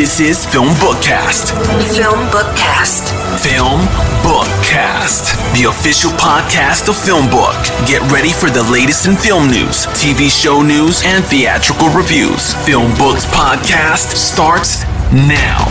This is FilmBookCast. FilmBookCast. FilmBookCast, the official podcast of FilmBook. Get ready for the latest in film news, TV show news, and theatrical reviews. FilmBook's podcast starts now.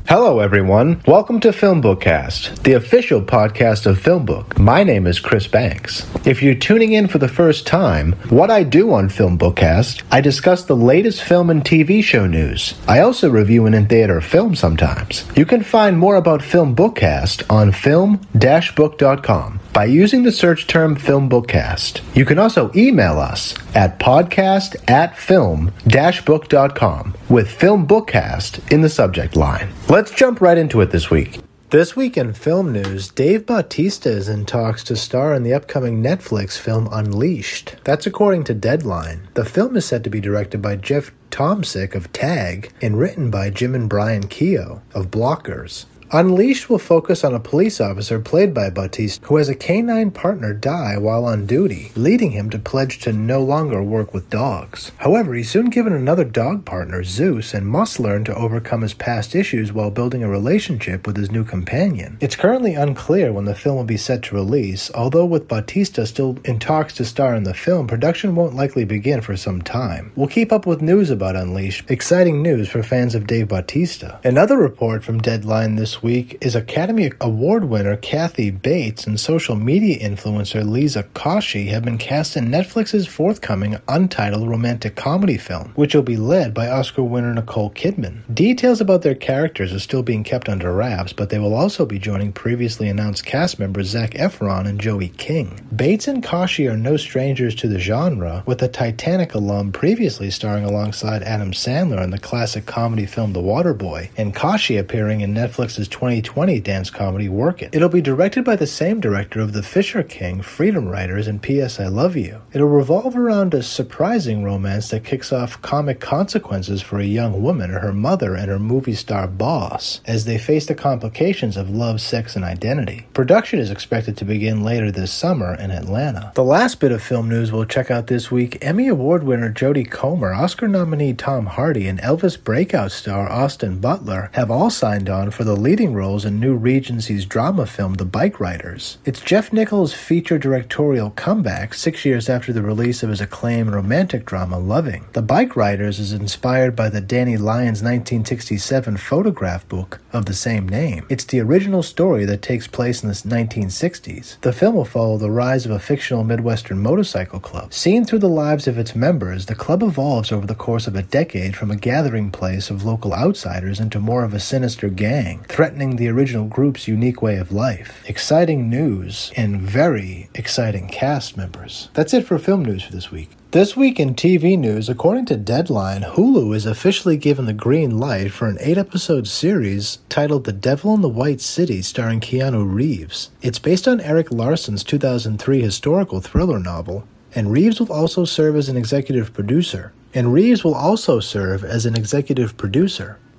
Hello everyone, welcome to FilmBookCast, the official podcast of FilmBook. My name is Chris Banks. If you're tuning in for the first time, what I do on FilmBookCast, I discuss the latest film and TV show news. I also review an in-theater film sometimes. You can find more about FilmBookCast on film-book.com by using the search term FilmBookCast. You can also email us at podcast@film-book.com with FilmBookCast in the subject line. Let's jump right into it this week. This week in film news, Dave Bautista is in talks to star in the upcoming Netflix film Unleashed. That's according to Deadline. The film is said to be directed by Jeff Tomsic of Tag and written by Jim and Brian Keogh of Blockers. Unleashed will focus on a police officer played by Bautista who has a canine partner die while on duty, leading him to pledge to no longer work with dogs. However, he's soon given another dog partner, Zeus, and must learn to overcome his past issues while building a relationship with his new companion. It's currently unclear when the film will be set to release, although with Bautista still in talks to star in the film, production won't likely begin for some time. We'll keep up with news about Unleashed, exciting news for fans of Dave Bautista. Another report from Deadline this week is Academy Award winner Kathy Bates and social media influencer Lisa Koshy have been cast in Netflix's forthcoming untitled romantic comedy film, which will be led by Oscar winner Nicole Kidman. Details about their characters are still being kept under wraps, but they will also be joining previously announced cast members Zac Efron and Joey King. Bates and Koshy are no strangers to the genre, with the Titanic alum previously starring alongside Adam Sandler in the classic comedy film The Waterboy, and Koshy appearing in Netflix's 2020 dance comedy Work It. It'll be directed by the same director of The Fisher King, Freedom Writers, and P.S. I Love You. It'll revolve around a surprising romance that kicks off comic consequences for a young woman, her mother, and her movie star boss as they face the complications of love, sex, and identity. Production is expected to begin later this summer in Atlanta. The last bit of film news we'll check out this week, Emmy Award winner Jodie Comer, Oscar nominee Tom Hardy, and Elvis breakout star Austin Butler have all signed on for the leading roles in new Regency's drama film The Bike Riders. It's Jeff Nichols' feature directorial comeback 6 years after the release of his acclaimed romantic drama Loving. The Bike Riders is inspired by the Danny Lyons 1967 photograph book of the same name. It's the original story that takes place in the 1960s. The film will follow the rise of a fictional Midwestern motorcycle club. Seen through the lives of its members, the club evolves over the course of a decade from a gathering place of local outsiders into more of a sinister gang, threatening the original group's unique way of life. Exciting news and very exciting cast members. That's it for film news for this week. This week in TV news, according to Deadline, Hulu is officially given the green light for an 8-episode series titled The Devil in the White City starring Keanu Reeves. It's based on Eric Larson's 2003 historical thriller novel, and Reeves will also serve as an executive producer.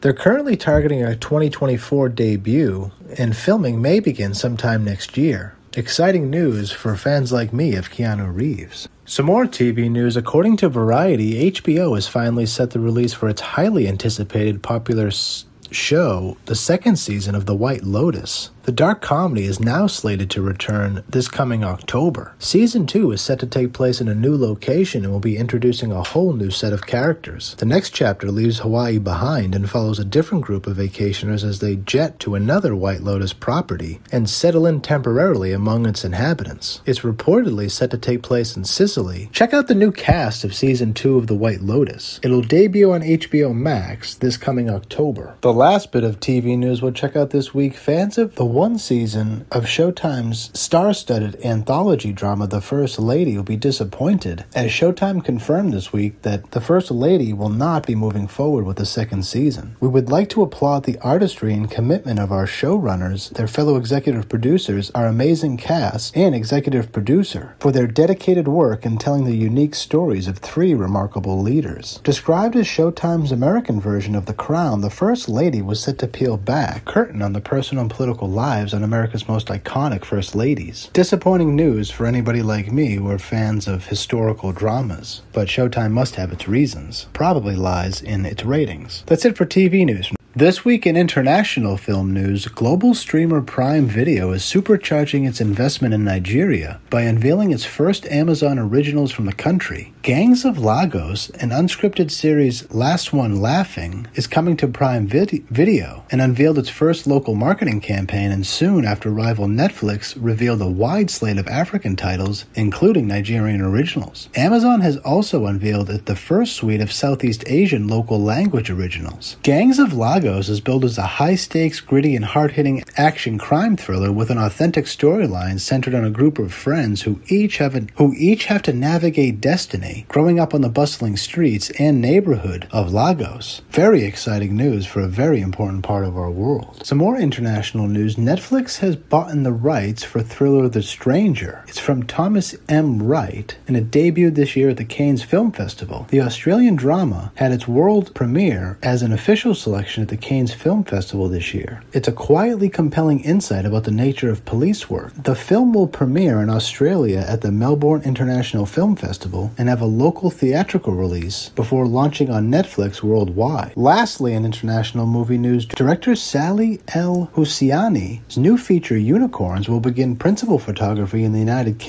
They're currently targeting a 2024 debut, and filming may begin sometime next year. Exciting news for fans like me of Keanu Reeves. Some more TV news. According to Variety, HBO has finally set the release for its highly anticipated popular show, the second season of The White Lotus. The dark comedy is now slated to return this coming October. Season 2 is set to take place in a new location and will be introducing a whole new set of characters. The next chapter leaves Hawaii behind and follows a different group of vacationers as they jet to another White Lotus property and settle in temporarily among its inhabitants. It's reportedly set to take place in Sicily. Check out the new cast of Season 2 of The White Lotus. It'll debut on HBO Max this coming October. The last bit of TV news we'll check out this week, fans of the one season of Showtime's star-studded anthology drama The First Lady will be disappointed, as Showtime confirmed this week that The First Lady will not be moving forward with the second season. We would like to applaud the artistry and commitment of our showrunners, their fellow executive producers, our amazing cast, and executive producer for their dedicated work in telling the unique stories of three remarkable leaders. Described as Showtime's American version of The Crown, The First Lady was set to peel back the curtain on the personal and political life lives on America's most iconic first ladies. Disappointing news for anybody like me who are fans of historical dramas, but Showtime must have its reasons. Probably lies in its ratings. That's it for TV news. This week in international film news, global streamer Prime Video is supercharging its investment in Nigeria by unveiling its first Amazon originals from the country. Gangs of Lagos, an unscripted series Last One Laughing, is coming to Prime Video and unveiled its first local marketing campaign, and soon after rival Netflix revealed a wide slate of African titles, including Nigerian originals. Amazon has also unveiled the first suite of Southeast Asian local language originals. Gangs of Lagos is billed as a high-stakes, gritty, and hard-hitting action crime thriller with an authentic storyline centered on a group of friends who each have to navigate destiny, growing up on the bustling streets and neighborhood of Lagos. Very exciting news for a very important part of our world. Some more international news. Netflix has bought the rights for thriller The Stranger. It's from Thomas M. Wright, and it debuted this year at the Cannes Film Festival. The Australian drama had its world premiere as an official selection at the Cannes Film Festival this year. It's a quietly compelling insight about the nature of police work. The film will premiere in Australia at the Melbourne International Film Festival and have a local theatrical release before launching on Netflix worldwide. Lastly, in international movie news, director Sally El Husseini's new feature Unicorns will begin principal photography in the United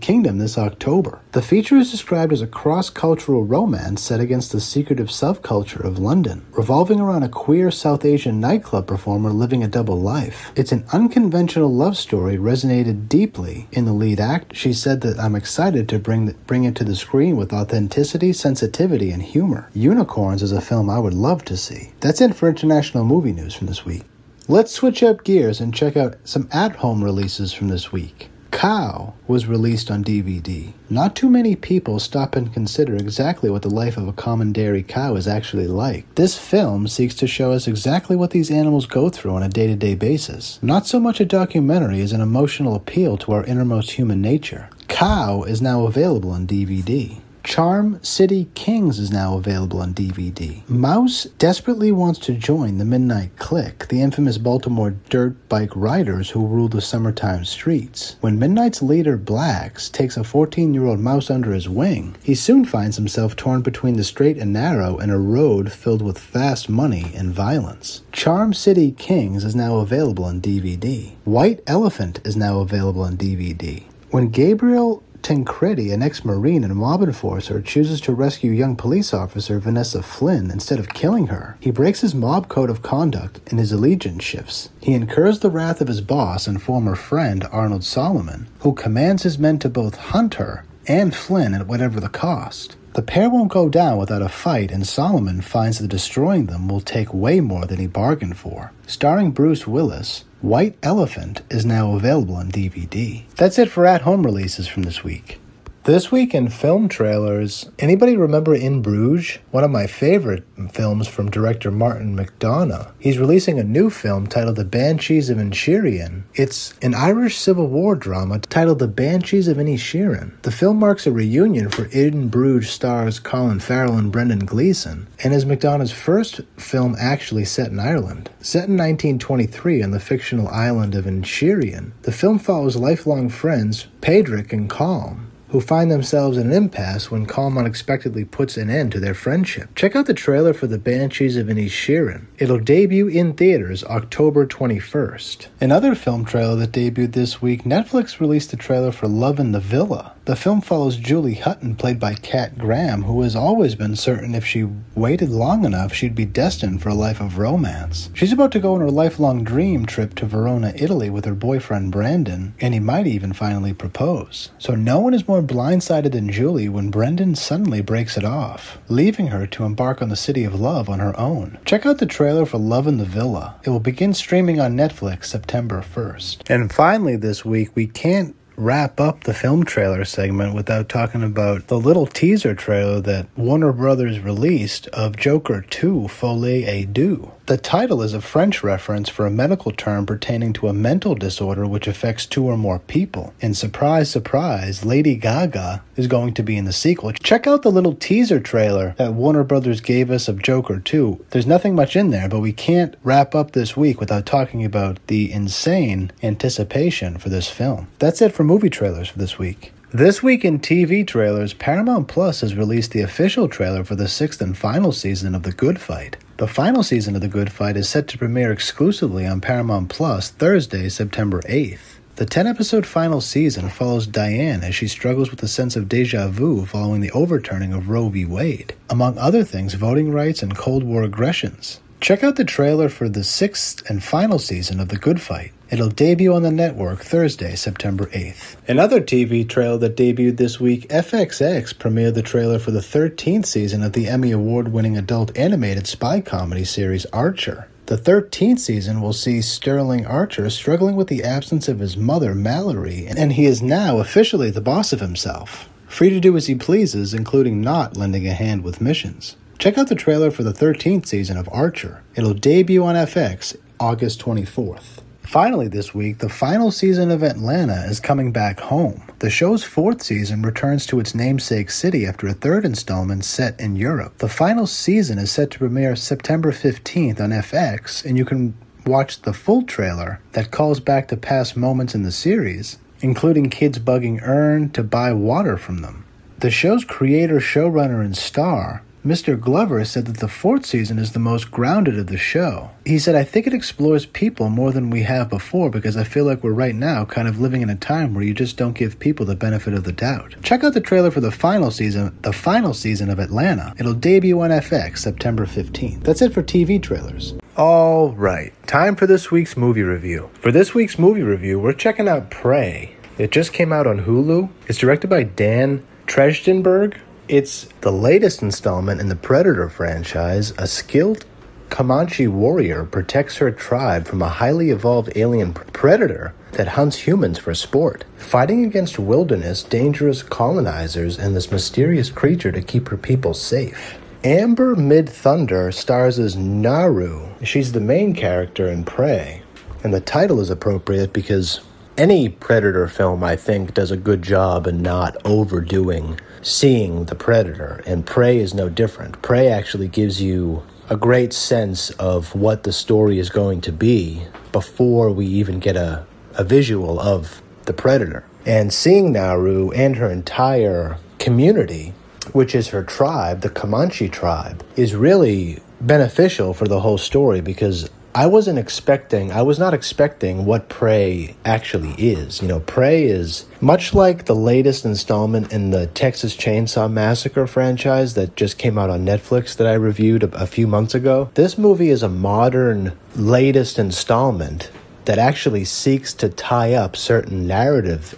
Kingdom this October. The feature is described as a cross-cultural romance set against the secretive subculture of London, revolving around a queer South Asian nightclub performer living a double life. It's an unconventional love story, resonated deeply in the lead act. She said that I'm excited to bring it to the screen with authenticity, sensitivity, and humor. Unicorns is a film I would love to see. That's it for international movie news from this week. Let's switch up gears and check out some at-home releases from this week. Cow was released on DVD. Not too many people stop and consider exactly what the life of a common dairy cow is actually like. This film seeks to show us exactly what these animals go through on a day-to-day basis. Not so much a documentary as an emotional appeal to our innermost human nature. Cow is now available on DVD. Charm City Kings is now available on DVD. Mouse desperately wants to join the Midnight Clique, the infamous Baltimore dirt bike riders who rule the summertime streets. When Midnight's leader, Blacks, takes a 14-year-old mouse under his wing, he soon finds himself torn between the straight and narrow in a road filled with fast money and violence. Charm City Kings is now available on DVD. White Elephant is now available on DVD. When Gabriel Tancredi, an ex-Marine and mob enforcer, chooses to rescue young police officer Vanessa Flynn instead of killing her, he breaks his mob code of conduct and his allegiance shifts. He incurs the wrath of his boss and former friend Arnold Solomon, who commands his men to both hunt her and Flynn at whatever the cost. The pair won't go down without a fight, and Solomon finds that destroying them will take way more than he bargained for. Starring Bruce Willis, White Elephant is now available on DVD. That's it for at-home releases from this week. This week in film trailers, anybody remember In Bruges? One of my favorite films from director Martin McDonagh. He's releasing a new film titled The Banshees of Inisherin. It's an Irish Civil War drama titled The Banshees of Inisherin. The film marks a reunion for In Bruges stars Colin Farrell and Brendan Gleeson, and is McDonagh's first film actually set in Ireland. Set in 1923 on the fictional island of Inisherin, the film follows lifelong friends Padraig and Colm, who find themselves in an impasse when Colm unexpectedly puts an end to their friendship. Check out the trailer for The Banshees of Inisherin. It'll debut in theaters October 21st. Another film trailer that debuted this week, Netflix released the trailer for Love in the Villa. The film follows Julie Hutton, played by Kat Graham, who has always been certain if she waited long enough, she'd be destined for a life of romance. She's about to go on her lifelong dream trip to Verona, Italy with her boyfriend Brandon, and he might even finally propose. So no one is more blindsided than Julie when Brendan suddenly breaks it off, leaving her to embark on the city of love on her own. Check out the trailer for Love in the Villa. It will begin streaming on Netflix September 1st. And finally this week, we can't wrap up the film trailer segment without talking about the little teaser trailer that Warner Brothers released of Joker 2 Folie à Deux. The The title is a French reference for a medical term pertaining to a mental disorder which affects two or more people. And surprise, surprise, Lady Gaga is going to be in the sequel. Check out the little teaser trailer that Warner Brothers gave us of Joker 2. There's nothing much in there, but we can't wrap up this week without talking about the insane anticipation for this film. That's it for movie trailers for this week. This week in TV trailers, Paramount Plus has released the official trailer for the 6th and final season of The Good Fight. The final season of The Good Fight is set to premiere exclusively on Paramount Plus Thursday, September 8th. The 10-episode final season follows Diane as she struggles with a sense of déjà vu following the overturning of Roe v. Wade, among other things voting rights and Cold War aggressions. Check out the trailer for the 6th and final season of The Good Fight. It'll debut on the network Thursday, September 8th. Another TV trailer that debuted this week, FXX premiered the trailer for the 13th season of the Emmy Award-winning adult animated spy comedy series Archer. The 13th season will see Sterling Archer struggling with the absence of his mother, Mallory, and he is now officially the boss of himself, free to do as he pleases, including not lending a hand with missions. Check out the trailer for the 13th season of Archer. It'll debut on FX August 24th. Finally this week, the final season of Atlanta is coming back home. The show's 4th season returns to its namesake city after a 3rd installment set in Europe. The final season is set to premiere September 15th on FX, and you can watch the full trailer that calls back to past moments in the series, including kids bugging Earn to buy water from them. The show's creator, showrunner, and star, Mr. Glover, said that the 4th season is the most grounded of the show. He said, "I think it explores people more than we have before because I feel like we're right now kind of living in a time where you just don't give people the benefit of the doubt." Check out the trailer for the final season of Atlanta. It'll debut on FX September 15th. That's it for TV trailers. All right, time for this week's movie review. For this week's movie review, we're checking out Prey. It just came out on Hulu. It's directed by Dan Trachtenberg. It's the latest installment in the Predator franchise. A skilled Comanche warrior protects her tribe from a highly evolved alien predator that hunts humans for sport, fighting against wilderness, dangerous colonizers, and this mysterious creature to keep her people safe. Amber Mid-Thunder stars as Naru. She's the main character in Prey, and the title is appropriate because any Predator film, I think, does a good job in not overdoing seeing the Predator, and Prey is no different. Prey actually gives you a great sense of what the story is going to be before we even get a visual of the Predator. And seeing Naru and her entire community, which is her tribe, the Comanche tribe, is really beneficial for the whole story because I was not expecting what Prey actually is. You know, Prey is much like the latest installment in the Texas Chainsaw Massacre franchise that just came out on Netflix that I reviewed a few months ago. This movie is a modern latest installment that actually seeks to tie up certain narrative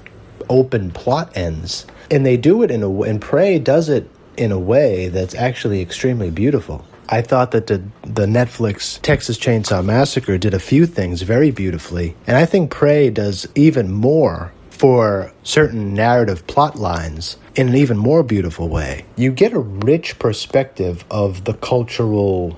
open plot ends. And they do it and Prey does it in a way that's actually extremely beautiful. I thought that the Netflix Texas Chainsaw Massacre did a few things very beautifully, and I think Prey does even more for certain narrative plot lines in an even more beautiful way. You get a rich perspective of the cultural,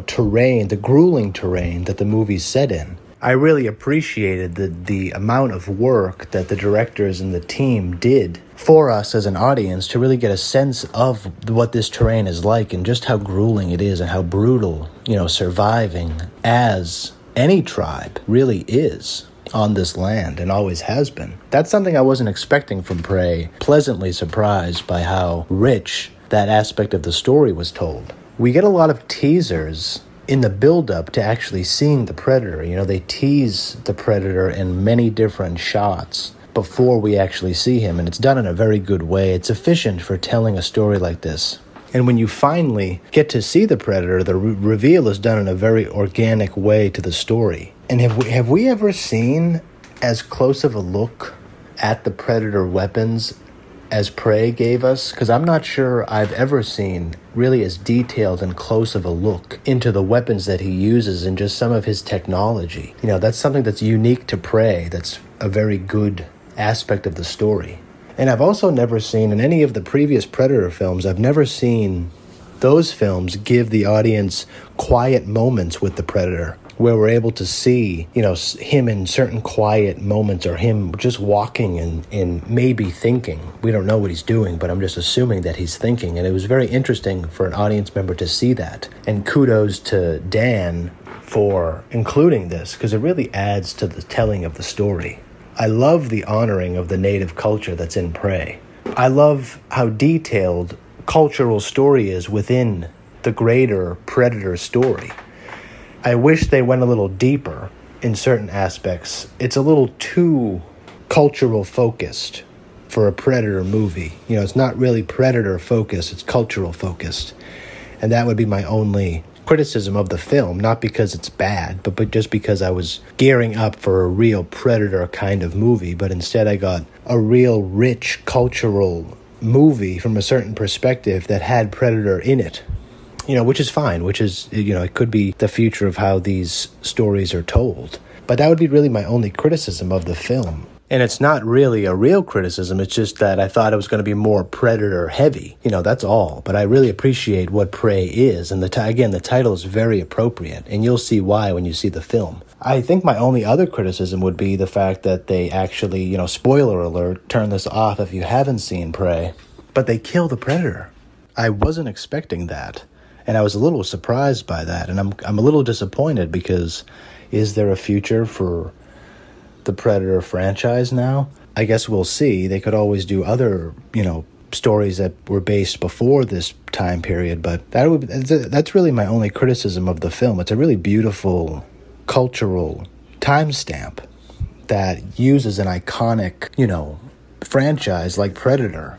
terrain, the grueling terrain that the movie's set in. I really appreciated the amount of work that the directors and the team did for us as an audience to really get a sense of what this terrain is like and just how grueling it is and how brutal, surviving as any tribe really is on this land and always has been. That's something I wasn't expecting from Prey. Pleasantly surprised by how rich that aspect of the story was told. We get a lot of teasers in the build-up to actually seeing the Predator. They tease the Predator in many different shots before we actually see him, and it's done in a very good way. It's efficient for telling a story like this. And when you finally get to see the Predator, the reveal is done in a very organic way to the story. And have we ever seen as close of a look at the Predator weapons as Prey gave us? Because I'm not sure I've ever seen really as detailed and close of a look into the weapons that he uses and just some of his technology. That's something that's unique to Prey. That's a very good aspect of the story. And I've also never seen, in any of the previous Predator films, I've never seen Those films give the audience quiet moments with the predator, where we're able to see, him in certain quiet moments, or him just walking and maybe thinking. We don't know what he's doing, but I'm just assuming that he's thinking. And it was very interesting for an audience member to see that. And kudos to Dan for including this, because it really adds to the telling of the story. I love the honoring of the native culture that's in Prey. I love how detailed cultural story is within the greater Predator story. I wish they went a little deeper in certain aspects. It's a little too cultural focused for a Predator movie. It's not really Predator focused, it's cultural focused. And that would be my only criticism of the film, not because it's bad, but just because I was gearing up for a real Predator kind of movie, but instead I got a real rich cultural movie from a certain perspective that had Predator in it. Which is fine, it could be the future of how these stories are told. But that would be really my only criticism of the film. And it's not really a real criticism, it's just that I thought it was going to be more Predator heavy. That's all. But I really appreciate what Prey is. And the title is very appropriate. And you'll see why when you see the film. I think my only other criticism would be the fact that they actually, spoiler alert, turn this off if you haven't seen Prey. But they kill the Predator. I wasn't expecting that. And I was a little surprised by that. And I'm a little disappointed, because is there a future for the Predator franchise now? I guess we'll see. They could always do other, stories that were based before this time period. But that's really my only criticism of the film. It's a really beautiful cultural timestamp that uses an iconic, franchise like Predator.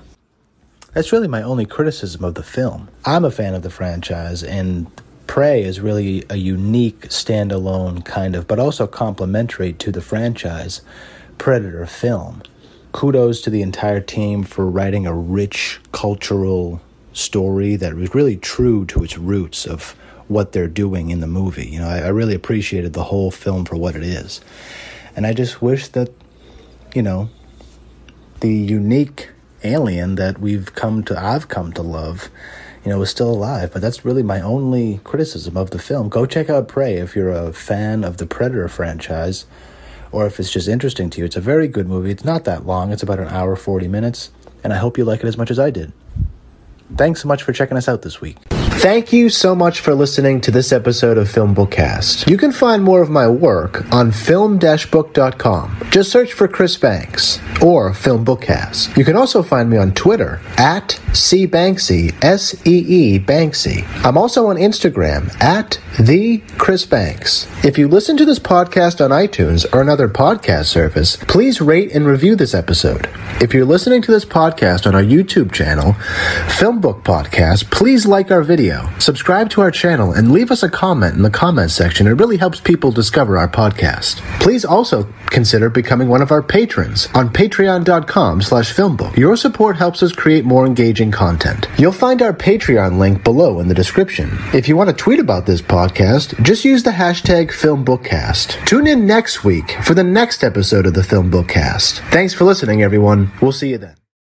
That's really my only criticism of the film. I'm a fan of the franchise, and Prey is really a unique, standalone kind of, but also complementary to the franchise Predator film. Kudos to the entire team for writing a rich cultural story that was really true to its roots of what they're doing in the movie. I really appreciated the whole film for what it is. And I just wish that, the unique alien that I've come to love, was still alive. But that's really my only criticism of the film. Go check out Prey if you're a fan of the Predator franchise, or if it's just interesting to you. It's a very good movie. It's not that long. It's about an hour, 40 minutes. And I hope you like it as much as I did. Thanks so much for checking us out this week. Thank you so much for listening to this episode of FilmBookCast. You can find more of my work on film-book.com. Just search for Chris Banks or FilmBookCast. You can also find me on Twitter at @CBanksy, SEE Banksy. I'm also on Instagram at @TheChrisBanks. If you listen to this podcast on iTunes or another podcast service, please rate and review this episode. If you're listening to this podcast on our YouTube channel, FilmBook Podcast, please like our video, subscribe to our channel, and leave us a comment in the comment section. It really helps people discover our podcast. Please also consider becoming one of our patrons on patreon.com/filmbook. Your support helps us create more engaging content. You'll find our Patreon link below in the description. If you want to tweet about this podcast, just use the hashtag FilmBookCast. Tune in next week for the next episode of the FilmBookCast. Thanks for listening, everyone. We'll see you then.